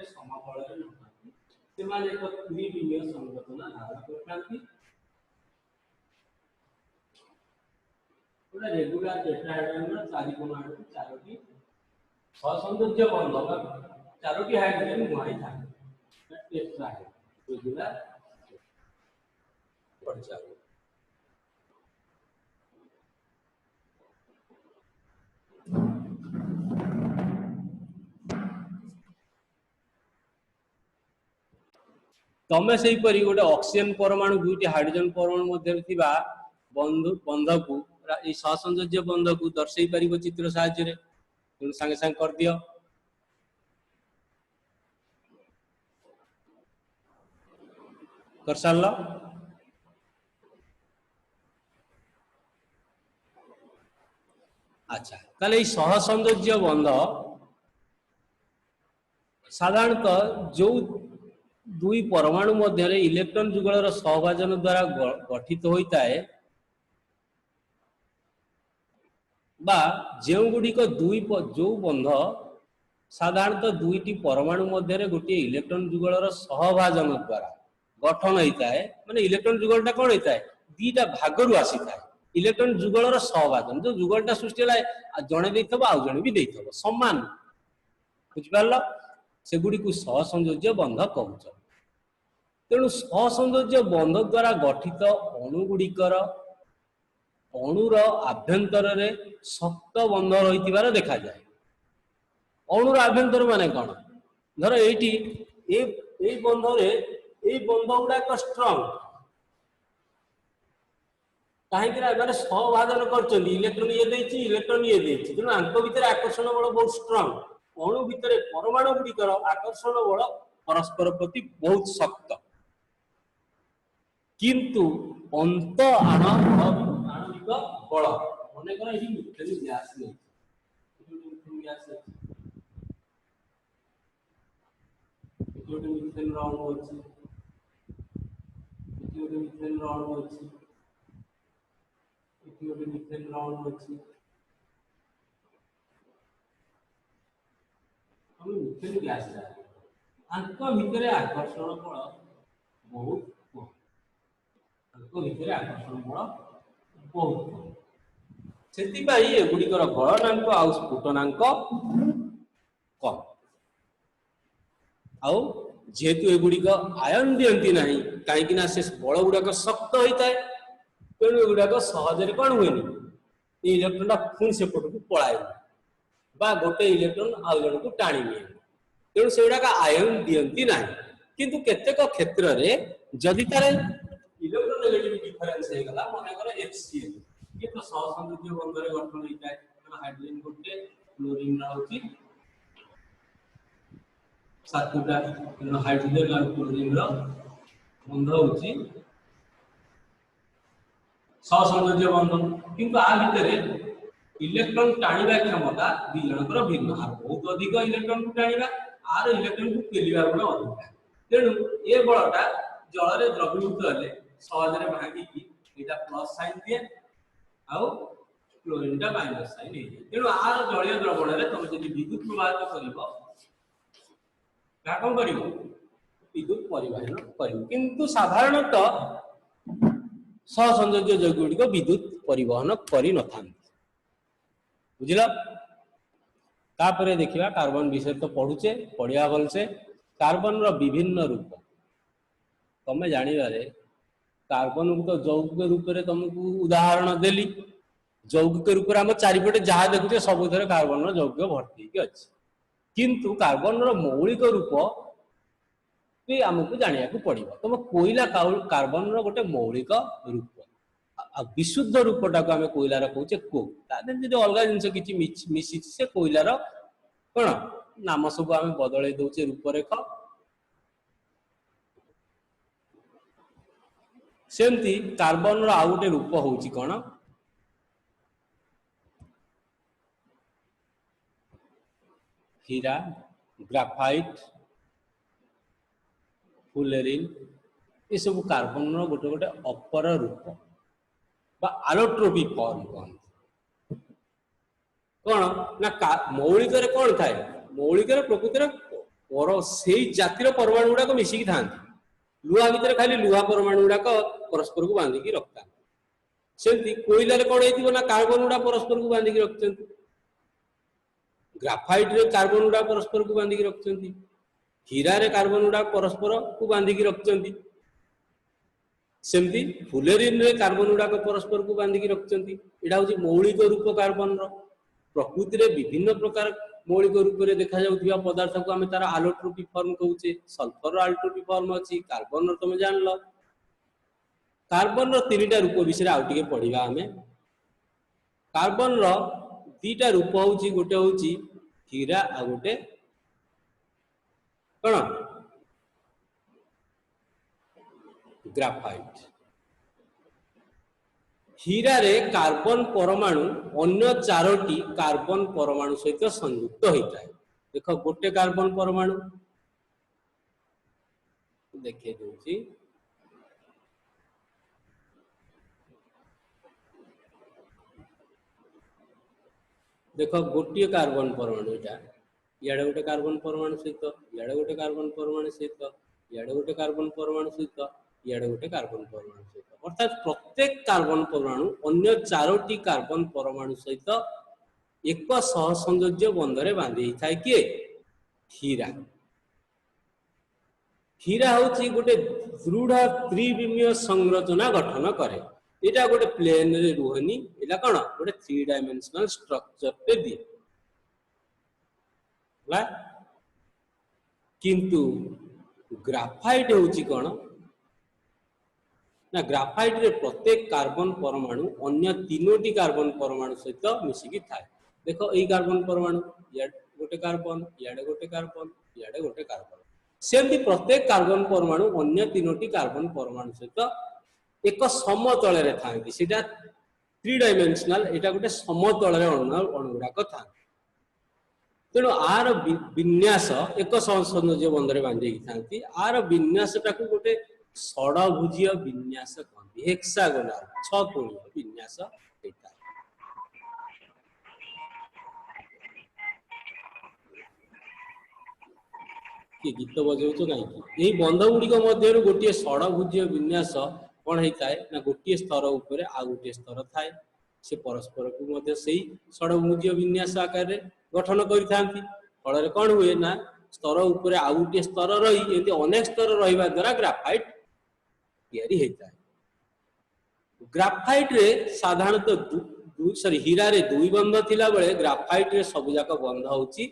समबल से एक त्रिविमीय संरचना धारण करते रेगुलर टेट्राहेड्रन चारि परमाणु चारोटी सहसंयोज्य बंध चारोटी हाइड्रोजन मुहाई था टेट्राहेड्रन रेगुलर परिचालन तमे से परी गोटे ऑक्सीजन परमाणु दुईटी हाइड्रोजन परमाणु मध्य थिबा बंध को ए सहसंयोज्य बंध को दर्शई परिबो चित्र सहायता रे तुम संगे संग कर दियो कर सारल अच्छा ताले सहसंयोज्य बंध साधारणतः जो दुई परमाणु मध्य इलेक्ट्रॉन जुगलर सहभाजन द्वारा गठित होता है बा जो गुड़िक दुई जो बंध साधारणतः दुईटी परमाणु मध्य गोटे इलेक्ट्रॉन जुगलर सहभाजन द्वारा गठन होता है माने इलेक्ट्रॉन जुगलटा कौन होता है दीटा भागरू आसी था इलेक्ट्रॉन जुगलर सहभाजन जो जुगलटा सृष्टि है जड़े देथबो आउ जड़े भी देथबो समान बुझि पारलो से गुडी को सहसंयोज्य बंध कहउछ तेणु सहसंयोज्य बंध द्वारा गठित अणुगुड़िकर अणुर आभ्यंतर रे शक्त बंध रही देखा जाए अणुर आभ्यंतर माने कौन धर ये बंध रे बंध गुड़ाक स्ट्रंग कहीं सहभाजन कर इलेक्ट्रॉन ये तेणु आंक भितर आकर्षण बल बहुत स्ट्रंग अणु भितर परमाणु गुड़िकर आकर्षण बल परस्पर प्रति बहुत शक्त किंतु अंत आणविक बल मन कर मिथेन गैस मिथेन अणु अच्छी मिथेन अणु अच्छी मिथेन अणु अच्छी मिथेन गैस आंक भितर आकर्षण बल बहुत भितर आकर्षण बल बहुत से एगुड़िकर गलनांक आउ स्फुटनांक कम आउ जेहेतु एगुड़िक आयन दियंती नहीं कहीं से बल गुड़ाक शक्त होता है तेणु एगुड़ाक सहजरे कौन हुए इलेक्ट्रॉन पुणी सेपट को पलाय बा गोटे इलेक्ट्रॉन आउ जन को टाणी निये तेणु से गुड़ाक आयन दियंती ना किंतु केतेक क्षेत्र में जदि तार इलेक्ट्रोनेगेटिविटी डिफरेंस हे गला माने कर HCl ये तो सहसंयोज्य बंध रे गठन होता है हाइड्रोजन गोटे क्लोरीन रहउची सातुटा हाइड्रोजन और क्लोरीन रो बंध होची सहसंयोज्य बंध किंतु आ भितरे इलेक्ट्रॉन टाणीबा क्षमता दि जनकर भिन्न आ बहुत अधिक इलेक्ट्रॉन को टाणीबा आर इलेक्ट्रॉन को पेलिबा गुण अधिक तेणु ए बलटा जल रे द्रवीभूत हेले सहज रे भागी की एटा प्लस साइन दिए आउ क्लोरीन टा माइनस साइन हे तेणु आर जलीय द्रवण रे तुम जदि विद्युत प्रवाहित करिवो का कोन करिवो विद्युत परिवहन करिवो किंतु साधारणतः सहसंयोज्य यौगिक गुड़िक विद्युत परिवहन करि न थांती बुझिल तापर देखिबा कार्बन विषय तो पढुचे पढ़िया भलसे कार्बन रो विभिन्न रूप तमे जानिबारे कार्बन को तो यौगिक रूप में तुमको उदाहरण देली यौगिक रूप में आम चारिपटे जहाँ देखुचे सबुथे कार्बन यौगिक भर्ती अच्छी किंतु कार्बन मौलिक रूप भी आमको जाना पड़ो तुम कोईला कार्बन गोटे मौलिक रूप विशुद्ध रूपटा को आम कोईलार कहे को जी अलग जिन कि मिसी से कोईलार कौन नाम सब आम बदल दौचे रूपरेख सेमती कार्बन आउ गोटे रूप हूँ कौन हीरा ग्राफाइट फुलेरिन ये सब कार्बन गोटे गोटे अपर रूप आलोट्रोपी फॉर्म कहते कौन ना मौलिक कौन थाए मौलिक प्रकृतिर से जातिर परमाणु गुड़ाक मिसिकी था लुहा भितर खाली लुहा परमाणु गुड़ाक परस्पर को बांधिकी रखता सेमती कोईलार कौन होना कार्बन गुड़ा परस्पर को बांधिकी रखते ग्राफाइट रे कार्बन गुड़ा परस्पर को बांधिकी रखते हीरा रे कार्बन गुड़ा परस्पर को बांधिकी रखते सेमती फुलेरिन रे कार्बन गुड़ा परस्पर को बांधिकी रखते यहाँ हूँ मौलिक रूप कार्बन प्रकृति रे विभिन्न प्रकार मौलिक रूप में देखा जाउथिबा पदार्थ को आम तार आलोट्रोपी फॉर्म कहूचे सल्फर आलोट्रोपी फॉर्म अच्छी कार्बन तुम जान लो कार्बन तीन रूप विषय आउ टे पढ़ा आम कार्बन दीटा रूप हूँ गोटे हूँ हीरा आ गोटे कौन ग्राफाइट हीरा रे कार्बन परमाणु अन्य चारोटी कार्बन परमाणु सहित संयुक्त होता है देख गोटे कार्बन परमाणु देखे दूसरी देख गोटे कार्बन परमाणु यहाँ इे गोटे कार्बन परमाणु सहित इे गोटे कार्बन परमाणु सहित इे गोटे कार्बन परमाणु सहित इे गोटे कार्बन परमाणु सहित अर्थात प्रत्येक कार्बन परमाणु अन्य चारोटी कार्बन परमाणु सहित एक सहसंयोज्य बंधरे बांधि था किए हीरा हीरा हूँ गोटे दृढ़ त्रिविमीय संरचना गठन करे यहाँ गोटे प्लेन रे रुहनी यहाँ कौन गोटे 3 डायमेंशनल स्ट्रक्चर पे दिए किंतु ग्राफाइट हूँ कौन ना ग्राफाइट रे प्रत्येक कार्बन परमाणु अन्य 3टी कार्बन परमाणु सहित मिसिकी थाए देख यही कार्बन परमाणु गोटे कार्बन इे गोटे कार्बन इे गोटे कार्बन सेमती प्रत्येक कार्बन परमाणु अन्य 3टी कार्बन परमाणु सहित एक समतल था 3 डायमेंशनल यहाँ गोटे समतल अणुगुड़ाक था तेणु आर विन्यास एक सहसंयोज्य बंधरे बांधे था आर विन्यासटा को गोटे षडभुजीय विन्यास कहते हेक्सागोनाल 6 कोणीय विन्यास होता कि गीत बजाऊच कहीं बंध गुड़िक मध्य गोटे षडभुजीय विन्यास कौन होता है ना गोटे स्तर उपर आ गोटे स्तर थाए से परस्पर को मध्य सही षडभुजीय विन्यास आकार गठन करि फल कौन हुए ना स्तर उपर आ गोटे स्तर रही एमती अनेक स्तर रहा द्वारा ग्राफाइट तैयारी होता है ग्राफाइट रे साधारणतः सॉरी हीरा रे 2 बंध थिला बेले ग्राफाइट रे सब जाक बंध होची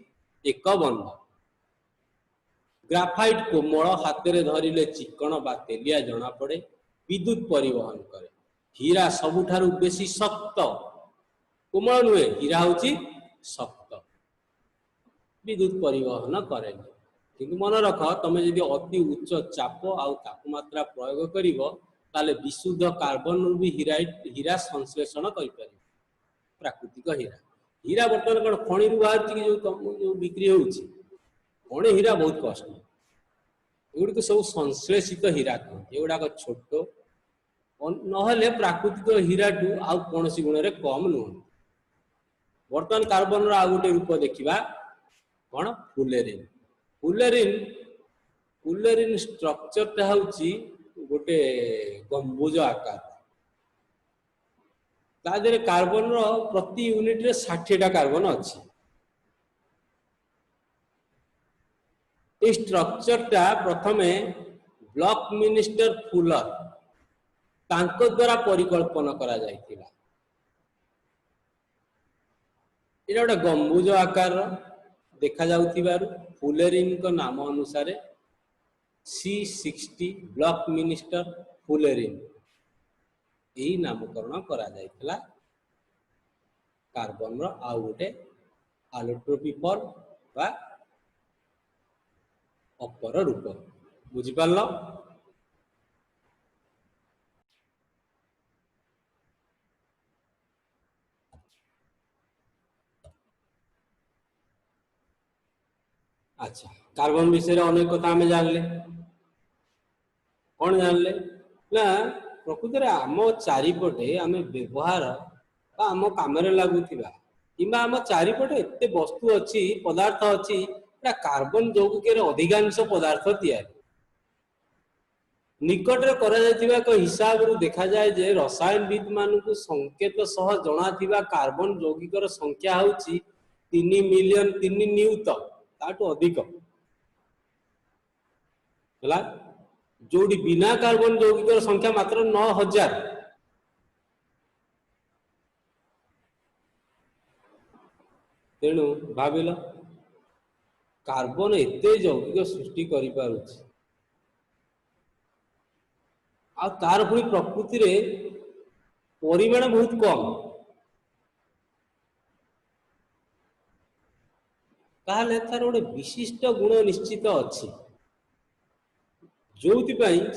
एक बंध ग्राफाइट कोमल हाथ रे धरिले चिकन बा तेलिया जना पड़े विद्युत परिवहन करे हीरा सबुठारु बेसी शक्त कोमल नुहे हीरा होची शक्त विद्युत परिवहन करे किंतु मन रख तुम जदि अति उच्च चाप आउ तापमात्रा प्रयोग कर विशुद्ध कार्बन भी हीरा संश्लेषण कर प्राकृतिक हीरा हीरा बर्तमान कौन खणी बाहर जो बिक्री होनी हीरा बहुत कष्ट एगुड़ सब संश्लेषित हीरा कहते एगुड़ाक छोट नहले प्राकृतिक हीरा टू आउ कौन गुण में कम नुह बर्तमान कार्बन आउ गोटे रूप देखा कौन फुलेरिन फुलेरिन फुलेरिन स्ट्रक्चर टा हूँ गोटे गंबुज आकार तादे कार्बन रो प्रति यूनिट रे 60 कार्बन अच्छी ये स्ट्रक्चर टा प्रथमे ब्लॉक मिनिस्टर फुलर तांको द्वारा परिकल्पना करा जायतिला एटा गोटे गंबुज आकार देखा जाउथिबारु फुलेरिन को नाम अनुसार C60 ब्लॉक मिनिस्टर फुलेरिन यही नामकरण करा जायतिला कार्बन रो आउ गोटे आलोट्रोपी फॉर्म बा अपर रूप बुझी पारलो अच्छा कार्बन विषय अनेक कथा आम जानले कौन जानले ना प्रकृत में आम चारिपटे आम व्यवहार आम कम लगुवा कि आम चारिपटे एत वस्तु अच्छी पदार्थ अच्छी कार्बन यौगिक अधिकांश पदार्थ तैयारी निकटरे करा जायतिबा एक हिसाब रु देखा जाए जे रसायनविद मानकु संकेत सह जणा थिबा कार्बन यौगिकर संख्या होची 3 मिलियन 3 न्यूट ताटू अधिक हला जोड़ी बिना कार्बन यौगिकर संख्या मात्र 9000 तेणु भाविल कार्बन एते यौगिक सृष्टि करि पारुछि आ तार पुणी प्रकृति रे परिमाण बहुत कम ताहले तार गोटे विशिष्ट गुण निश्चित अच्छी जो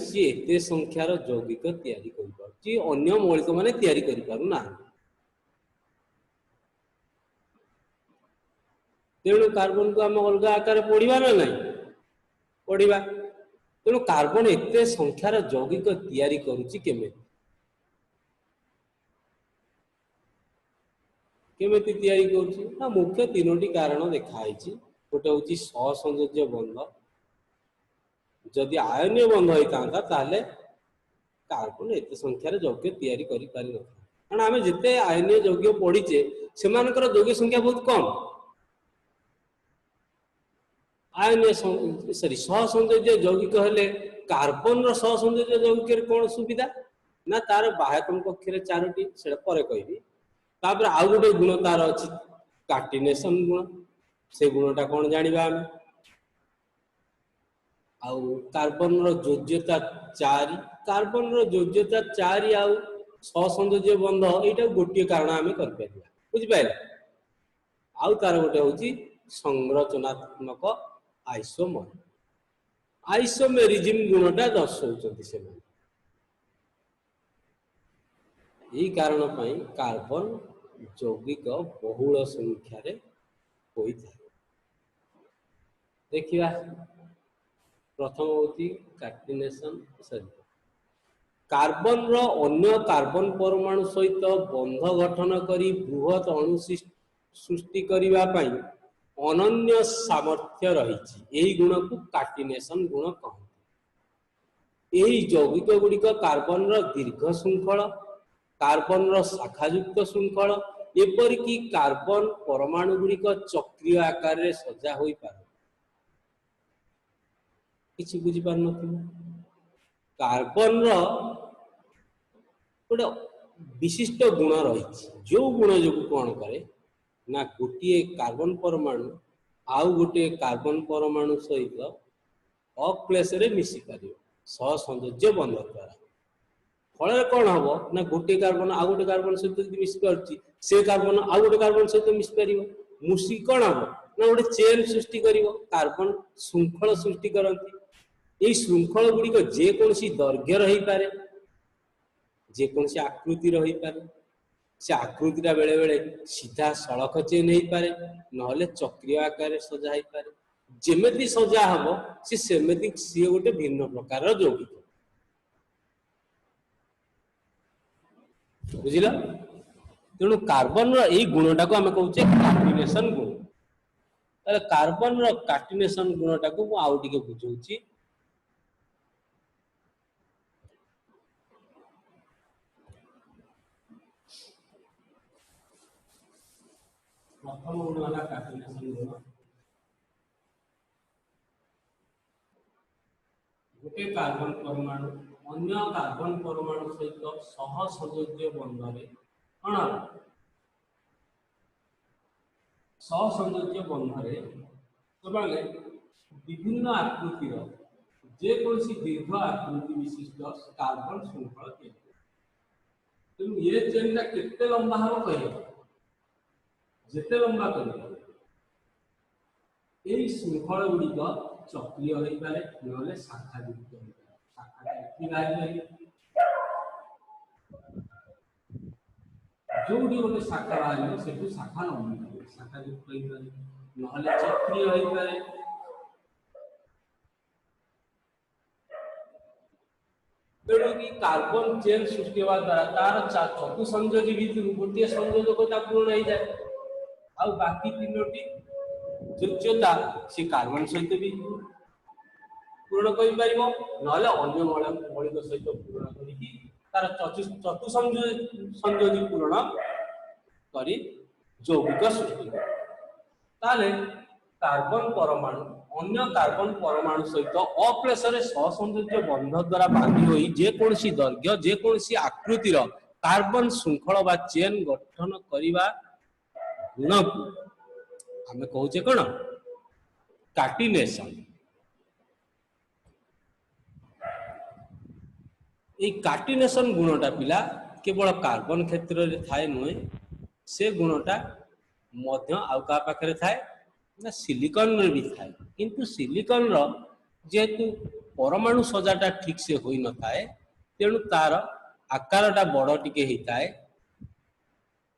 सी एते संख्यार यौगिक तैयारी करि पारुछि अन्य मौलिक माने तैयारी करि पारु ना तेणु कार्बन को आम अलग आकार पढ़ा ना नहीं पढ़ा तेणु कार्बन एते संख्यार यौगिक तैयारी करुछि केमिति तैयारी करुछि ना मुख्य तीनोटी कारण देखाई गोटे हूँ सहसंयोज्य बंध जदि आयनीय बंध होता ताले कार्बन एते संख्यार यौगिक तैयारी करि पारि न कारण आम जिते आयनीय यौगिक पढ़ीचे से यौगिक संख्या बहुत कम आयनीय सॉरी सहसंयोज्य यौगिक हेले कार्बन रो सहसंयोज्य यौगिक कौन सुविधा ना तार बाह्यतम कक्ष 4टी से कहबी तापर आउ गोटे गुण तार अच्छी कार्टिनेशन गुण से गुणटा कौन जानिबा आम आउ कार्बन रो योज्यता 4 कार्बन रो योज्यता 4 आउ सहसंयोज्य बंध एटा गोटे कारण आम कर परिबा बुझि पाइला आउ तार गोटे होची संरचनात्मक आइसोमर आइसोमेरिज्म गुणटा दर्शाउछन्ति से यही कारण पाई कार्बन यौगिक बहुल संख्या रे होइथा देखिबा प्रथम होती कार्टिनेशन सॉरी कार्बन रो अन्य कार्बन परमाणु सहित बंध गठन करी बृहत अणु सृष्टि करिबा पाई अनन्य सामर्थ्य रही यही गुण को कार्टिनेशन गुण कहते यही यौगिक गुड़िक कार्बन रो दीर्घ श्रृंखल कार्बन रो शाखायुक्त श्रृंखल एपरिक कार्बन परमाणु गुड़िक चक्रीय आकार रे सजा होई पारे किछि बुझी पार नथिबो कार्बन रो गोटे विशिष्ट गुण रही जो गुण जो कौन करे ना गोटे कार्बन परमाणु आउ गोटे कार्बन परमाणु सहित अक्लेश रे मिसी पारियो सहसंयोज्य बंध द्वारा फल कौन हम ना गोटे कार्बन आउ गोटे कार्बन सहित मिसी पारछि से कार्बन आउ गोटे कार्बन सहित मिसी पारियो मुसी कौन हम ना गोटे चेन सृष्टि करिवो कार्बन श्रृंखल सृष्टि करंती यही श्रृंखल गुड़िक जेकोसी दैर्घ्य रही पारे जेकोसी आकृति रही पारे से आकृतिटा बेले बेले सीधा सड़क चेन हो पारे नहले चक्रीय आकार सजा हो पारे जेमेती सजा हम सी सेमेती सी गोटे भिन्न प्रकार यौगिक बुझिल तेणु कार्बन रो गुणटा को आम कहूचे कार्टिनेशन गुण कार्बन रो कार्टिनेशन गुणटा को आउ टिके बुझौछि प्रथम गुण है कार्बोनेशन गुण। गोटे कार्बन परमाणु अन्य कार्बन परमाणु सहित सह संयोज्य बंधन कौन सहसंयोज्य बंधन से विभिन्न आकृतिर जेकोसी दीर्घ आकृति विशिष्ट कार्बन श्रृंखल तेणु ये चेनटा केते लंबा हम कह जिते लंबा कर श्रृंखल गुड़िक चक्रीय हो पारे ना शाखायुक्त हो शाखा जो गोटे शाखा बाहर से शाखा लंबी शाखायुक्त हो पारे ना चक्रीय हो पारे। तेणुकि कार्बन चेन सृष्टि होगा द्वारा तार चतुसंयोजी भितर गोटे संयोजकता पूर्ण हो जाए आ बाकी तीनोटी जोज्यता से कार्बन सहित भी पूर्ण कर मौलिक सहित पूर्ण कर चतुसंयोजी पूर्ण कर यौगिक सृष्टि ताले कार्बन परमाणु अन्य कार्बन परमाणु सहित अप्लेसरे सहसंयोज्य बंध द्वारा बांधी होई जेकोसी दैर्घ्य जेकोसी आकृतिर कार्बन श्रृंखल बा चेन गठन करिबा गुण को आमे कहूचे कोन कार्टिनेशन। ए कार्टिनेशन गुणटा पिला केवल कार्बन क्षेत्र रे थाए नुए से गुणटा मध्य आउ का पाखरे थाए ना सिलिकॉन रे भी थाए किंतु सिलिकॉन रो जेतु परमाणु सजाटा ठीक से होई न थाए तेणु तार आकारटा बड़ टिके होता है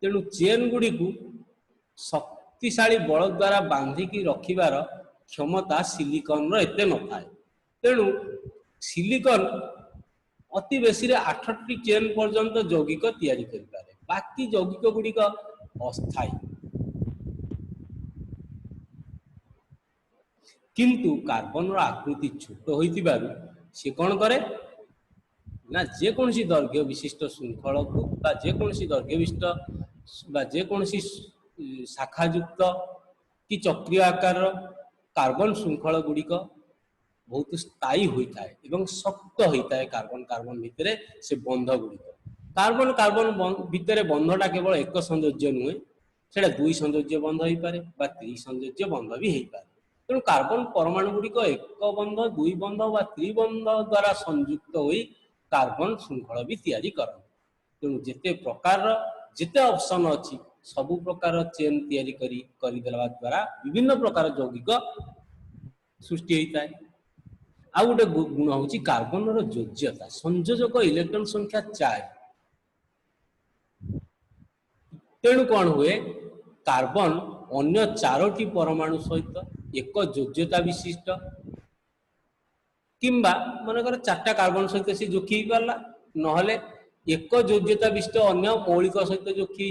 तेणु चेन गुड़ी को शक्तिशाली बल द्वारा बांधिकी रखिबार क्षमता सिलिकॉन रो एते न थाए तेणु सिलिकॉन अति बेसी रे 8टी चेन पर्यंत यौगिक तैयारी करि पारे बाकी यौगिक गुड़ी अस्थायी किंतु कार्बन रो आकृति छोट होइतिबारु से कौन करे ना जेकोसी दैर्घ्य विशिष्ट श्रृंखल को बा जेकोसी दैर्घ्य विशिष्ट बा जेकोसी शाखायुक्त कि चक्रीय आकार कार्बन श्रृंखल गुड़िक बहुत स्थायी होता है एवं शक्त होता है कार्बन कार्बन भितर से बंध गुड़िक कार्बन कार्बन भितर बंधटा केवल एक संयोज्य नुहे से दुई संयोज्य बंध हो पारे बा त्रिसंयोज्य बंध भी हो पारे तेणु कार्बन परमाणु गुड़िक एक बंध दुई बंध बा त्रिबंध द्वारा संयुक्त हो कार्बन श्रृंखल भी तैयारी कर तेणु जिते प्रकार जिते ऑप्शन अच्छी सबु प्रकार चेन तैयारी करदेवा द्वारा विभिन्न प्रकार यौगिक सृष्टि होता है। आ गोटे गुण हूँ कार्बन योज्यता संयोजक इलेक्ट्रॉन संख्या 4 तेणु कौन हुए कार्बन अन्य 4टी परमाणु सहित एक योज्यता विशिष्ट किंबा मनकर 4टा कार्बन सहित सी जोखी पारा ना एक योज्यता विशिष्ट अन्य मौलिक सहित जोखी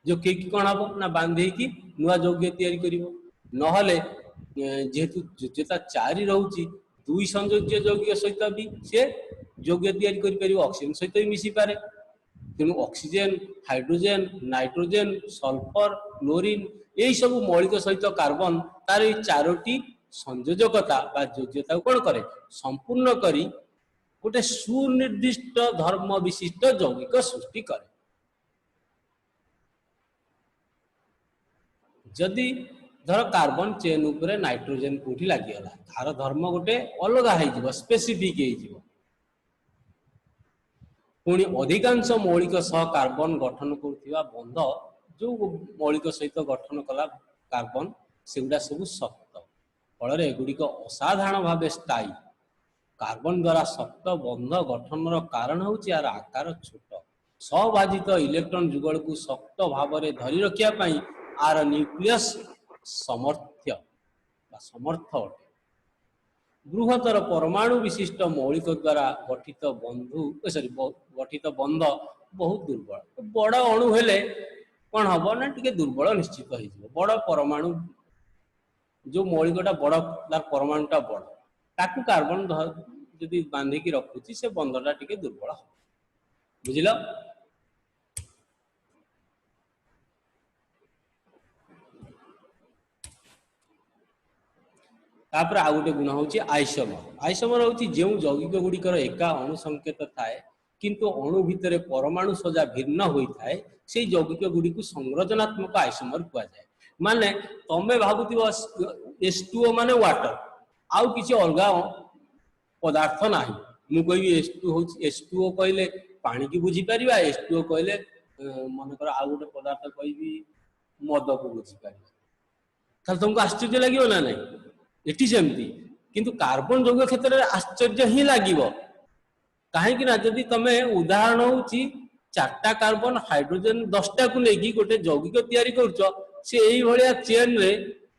जोखी कौन हम ना बांधे कि नुआ यौग्य तैयारी करिवो नहले जेहेतु योज्यता 4 रहुची दुई संयोज्य यौगिक सहित भी से यौग्य तैयारी करि परिवो ऑक्सीजन सहित भी मिसी पारे तेणु oxygen hydrogen nitrogen sulphur chlorine यही सब मौलिक सहित कार्बन तार 4टी संयोजकता बा योग्यता कौन करे संपूर्ण करी गोटे सुनिर्दिष्ट धर्म विशिष्ट यौगिक सृष्टि करे। जदि धर कार्बन चेन उपरे नाइट्रोजन कोठी लागिगला तार धर्म गोटे अलग हो स्पेसिफिक हो पुणी अधिकांश मौलिक सह कार्बन गठन करुवा बंध जो मौलिक सहित गठन कला कार्बन सेगुड़ा सब शक्त फल एगुड़िक असाधारण भाव स्थायी कार्बन द्वारा शक्त बंध गठन कारण हूँ यार आकार छोट सभाजित इलेक्ट्रॉन जुगल को शक्त भाव में धरी रखा आर न्यूक्लियस समर्थ अटे बृहत्तर परमाणु विशिष्ट मौलिक द्वारा गठित गठित बंध बहुत दुर्बल बड़ अणु हेले कौन हम ना टे दुर्बल निश्चित हो बड़ परमाणु जो मौलिकटा बड़ तार परमाणुटा बड़ ताकू कार्बन जदि बांधिकी रखुची से बंधटा टे दुर्बल बुझल। तापर आ गोटे गुण हूँ आइसोमर। आइसोमर हूँ जो यौगिक गुड़िकर एका अणु संकेत थाए किंतु अणु भितर परमाणु सजा भिन्न होता है से यौगिक गुड़ी को संरचनात्मक आइसोमर कहुए। माने तमें भावुथ H2O माने वाटर आउ किसी अलग पदार्थ ना मु कहि H2O कहले पानी की बुझीपर H2O कहले मनकर आउ गोटे पदार्थ कहि मद को बुझीपर तुमको आश्चर्य लगे ना नहीं ये सेमती किंतु कार्बन यौगिक क्षेत्र में आश्चर्य ही लगे कहीं जदि तुम उदाहरण हूँ 4टा कार्बन हाइड्रोजन 10टा को लेकिन गोटे यौगिक तैयारी कर चेन रे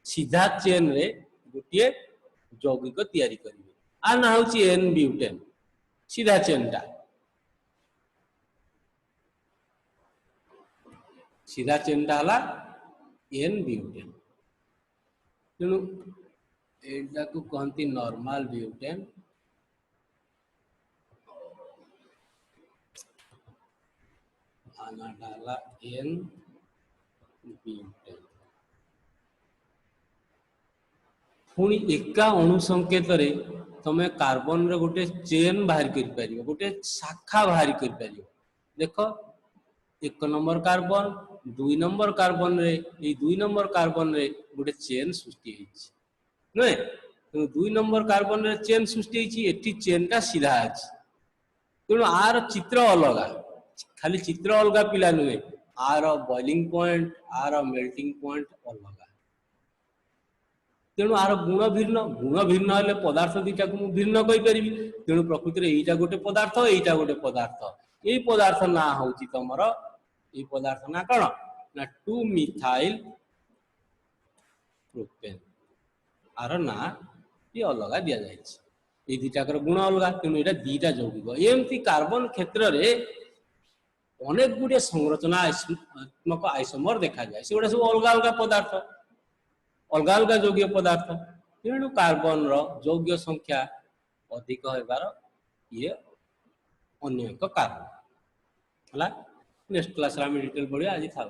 सीधा चेन रे गोटे यौगिक तैयारी करेंगे आ ना हूँ एन ब्यूटेन सीधा चेन टा है एन ब्यूटेन तेणु एटा को कहती नॉर्मल ब्यूटेन आना डाला एन ब्यूटेन पुणी एका अणु संकेत रे तमे कार्बन रे गोटे चेन बाहर कर पारियो गोटे शाखा बाहर कर पारियो। देखो 1 नंबर कार्बन 2 नंबर कार्बन रे ये 2 नंबर कार्बन रे गोटे चेन सृष्टि होइछि नै तो 2 नंबर कार्बन रे चेन सृष्टि होइछि एठी चेन टा सीधा अछि तेणु आर चित्र अलग खाली चित्र अलग पिला नुहे आर बॉइलिंग पॉइंट आर मेल्टिंग पॉइंट अलग तेणु आर गुण भिन्न हेले पदार्थ दुईटा को भिन्न कहि परिबी तेणु प्रकृति रे एटा गोटे पदार्थ एटा गोटे पदार्थ एई पदार्थ ना होउची तमर एई पदार्थ ना कोन ना 2 मिथाइल प्रोपेन आर ना ये अलग दिया जाइछि ये दुईटाकर गुण अलग तेणु एटा दुईटा यौगिक एमती कार्बन क्षेत्र रे अनेक गुड़े संरचनात्मक आइसोमर देखा जाए से सब अलग अलग पदार्थ अलग अलग यौगिक पदार्थ तेणु कार्बन यौगिक संख्या अधिक होबार ये अन्य एक कारण है। नेक्स्ट क्लास में डिटेल पढ़िया आज था।